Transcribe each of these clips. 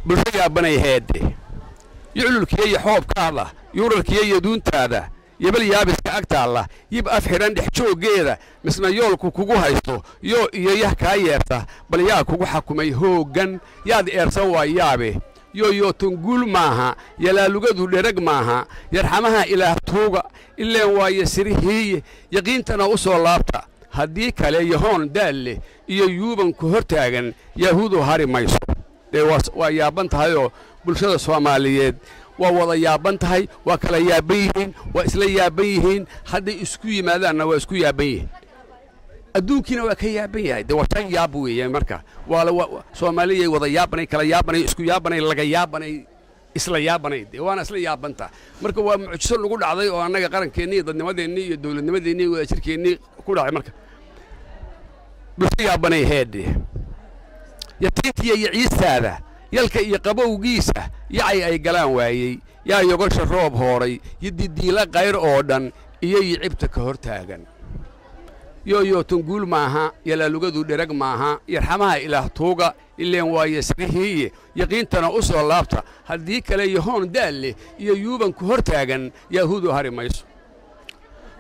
bulshada banay heede yuulkiyo xoobkaada yuuralkiyo duuntaada yabal yaabiska agtaala yib af xiran dhex joogeeda misna yoolku kugu haysto iyo yah ka yeerta bal yaa kugu xakumay hoogan yaad eersan waa yaabe yo tungul maaha yalaalugadu dherag maaha yarxamaha ilaah tuuga ileen waaye sirihiye yaqiintana u soo laabta haddii kale yahoon daalle iyo yuuban ku hortaagan yahuudu hari mayso waa yaaban tahayoo bulshada Soomaaliyeed waa wada yaaban tahay waa kala yaaban yihiin waa isla yaaban yihiin hadday isku yimaadaanna waa isku yaaban yihiin adduunkiina waa ka yaaban yahay de waa yaab weeyaan marka waa Soomaaliyeed wada yaabanay kala yaabanay isku yaabanay laga yaabanay isla yaabanay de waana isla yaabanta marka waa mucjiso lagu dhacday oo annaga qarankeennii dadnimadeennii iyo dawladnimadeennii wada jirkeennii ku dhacay marka bulshada yaabanay heede yatiitiya ciisaada yalka iyo qabowgiisa yacay ay galaan waayay yaa yogosha roob hooray yididiila qayr oo dhan iyo yicibta ka hortaagan yo tungul maaha yalaalugadu dherag maaha yarxamaha ilaah tuuga ileen waaye sirihiye yaqiintana u soo laabta haddii kale yahoon daalle iyo yuuban ku hortaagan yahuudu hari mayso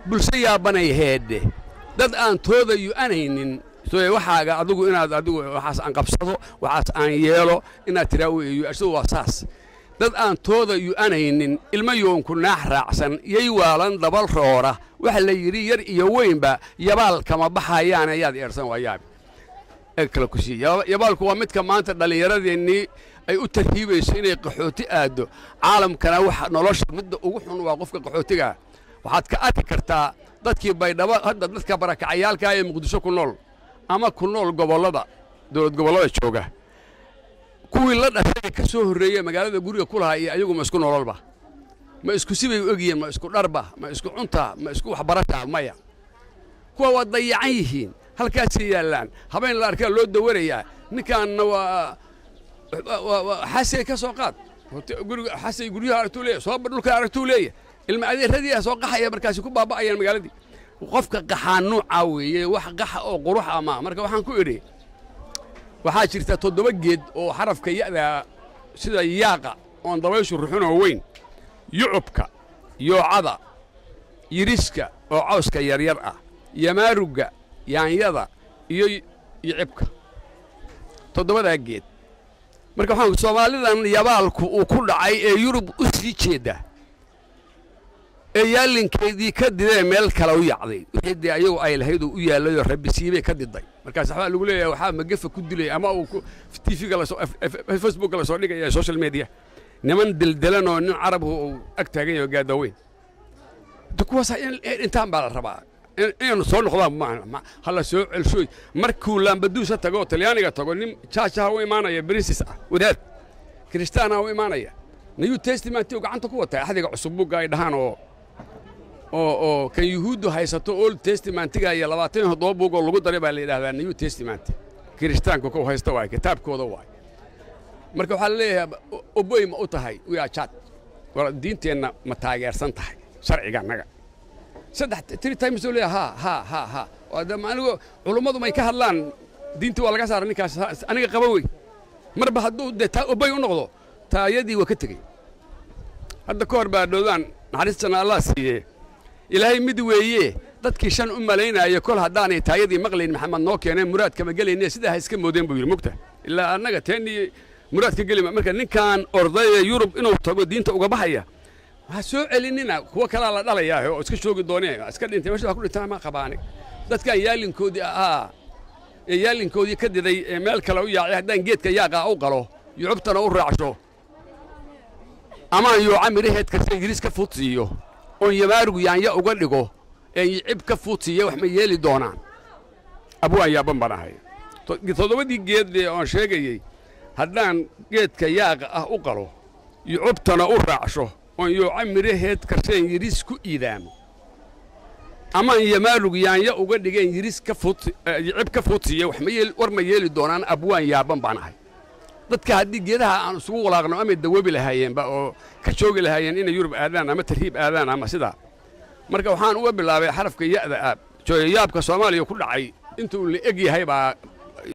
bulsho yaabanay heede dad aan toodayu anaynin waxaaga adigu inaad waxaas aan qabsado waxaas aan yeelo inaad tiraaweeyo asoo waa saas dad aan tooda yu anaynin ilma yoonku naax raacsan yay waalan dabal roora waxa la yiri yar iyo weynba yabaal kama baxayaan ayaad eersan waayaab kala ku sii yabaalku waa midka maanta dhalinyaradeennii ay u tarhiibayso inay qaxooti aado caalamkana waxa nolosha midda ugu xun waa qofka qaxootiga waxaad ka arki kartaa dadkii baydhabo hadda dadka barakacayaalka ee Muqdisho ku nool ama ku nool gobolada dawlad gobolada jooga kuwii la dhashay ka soo horeeyay magaalada guriga ku lahaa iyo ayagu ma isku nololba ma isku sibay ogiyeen ma isku dharba ma isku cunta ma isku waxbarasho maya kuwa waa dayacan yihiin halkaas yaalaan habeen la arkaa loo dawarayaa ninkaanna waa xasay ka soo qaad guriga xasay guriga aragtuu leeyahay soo dhulka aragtuu leeyahay ilma adeeradii soo qaxaya markaas ku baaba'ayaan magaaladii qofka qaxaan nooca weeye wax qaxa oo qurux ama marka waxaan ku iri waxaa jirta 7 geed oo xarafka yada sida yaaqa oo dabayshu ruxun oo weyn yucubka yoocada yiriska oo cawska yar yar ah yamaaruga yaanyada iyo yicibka 7 geed marka waxaan Soomaalidan yabaalku uu ku dhacay ee Yurub u sii jeeda yaalinkeedii ka diday meel kale u yacday wixii ayagu ay lahayd u yaalayo rabisiibay ka diday markaas waxa lagu leeyahay waxa magafa ku dilay ama uu TV-ga la soo Facebook la soo dhigay social media niman dildilan oo nin Arab oo ag taagan yahay gaadaweyn dukuwaas intaan baa la rabaa inuu soo noqdaan ma hala soo celshoy markuu lambaduusa tago Talyaaniga tago nin jaajaha u imaanaya British ah wadaad Kristaana u imaanaya New Testament gacanta ku wata axdiga cusub buu gaay dhahan oo kan yuhuuddu haysato Old Testament-ga iyo 27 buug oo lagu daray baa la yiraahdaa New Testament Kristaanku ku haysto waa kitaabkooda waa marka waxa la leeyahay oboy ma u tahay wiya chat wala diinteena ma taageersan tahay sharciga naga 3 times oo leeyahay ha wada maanigu culimadu may ka hadlaan diintu waa laga saaray ninkaas aniga qaba way marba hadduu oboy u noqdo taayadii waa ka tagay hadda ka hor baa dhowdaan naxariistana Allah siiyay ilaahay mid weeye dadkii shan u maleynaayo kol haddaanay taayadii maqlayn maxamed noo keenay muraad kama galeynay sida iska moodeen buu yiri mugta ilaa annaga teeni muraad ka galima marka ninkan ordaya Yurub inuu tago diinta uga baxaya waxa soo celinina kuwa kala la dhalaya oo iska shoogi doonay iska dhintay waxa ku dhintaa ma qabaanay dadka yaalinkoodii ka diday meel kale u yaacay haddaan geedka yaaqa u qalo yucubtana u raacsho ama yoo amiraheed ka Ingiriis ka fuutiyo oo yamaarugu yaanya uga dhigo cib ka fuutiyo wax ma yeeli doonaan abu ayaaban banahay 7 geed oo sheegayay haddaan geedka yaaqa ah u qalo yucubtana u raacsho oo yoo amiraheed ka Ingiriis ku iidaamo ama yamaarugu yaanya uga dhigeen Ingiriis ka cib ka fuutiyo wax ma yeeli doonaan abu ayaaban banahay dadka haddii geedaha aan isugu walaaqno ama dawabi lahaayeen ba oo ka joogi lahaayeen in Yurub aadaan ama tarhiib aadaan ama sida marka waxaan uga bilaabay xarafka yaada jooyaabka Soomaaliya ku dhacay intuu la eg yahay ba